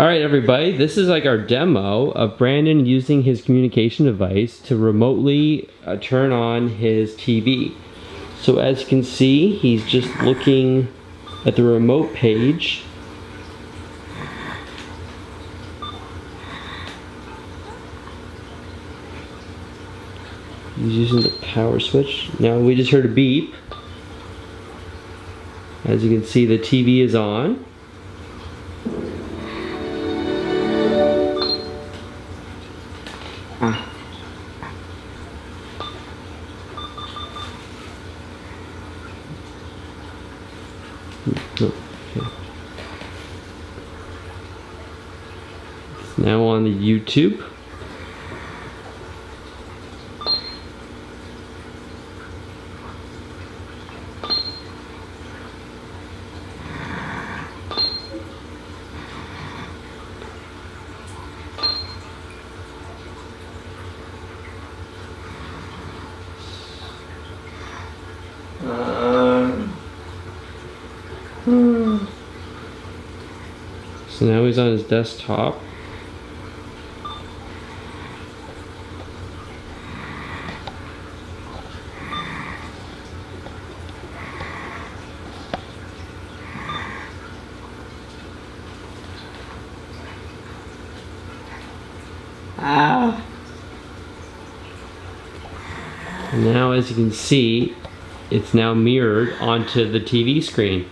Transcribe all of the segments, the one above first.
Alright everybody, this is like our demo of Brandon using his communication device to remotely turn on his TV. So as you can see, he's just looking at the remote page. He's using the power switch. Now we just heard a beep. As you can see, the TV is on. Okay. It's now on the YouTube. So now he's on his desktop. And now, as you can see, it's now mirrored onto the TV screen.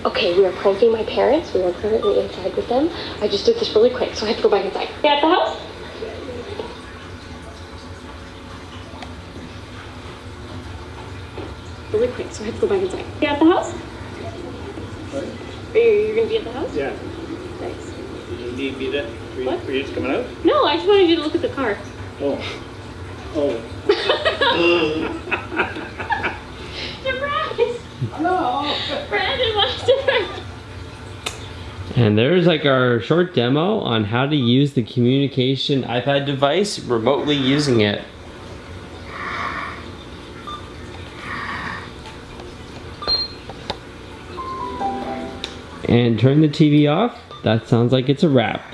Okay, we are pranking my parents. We are currently inside with them. I just did this really quick, so I have to go back inside. You at the house? Really quick, so I have to go back inside. You at the house? What? You're gonna be at the house? Yeah. Thanks. You need me to? What? Were you just coming out? No, I just wanted you to look at the car. Oh. Oh. Surprise! Hello! Brandon wants to. And there's like our short demo on how to use the communication iPad device remotely using it. And turn the TV off. That sounds like it's a wrap.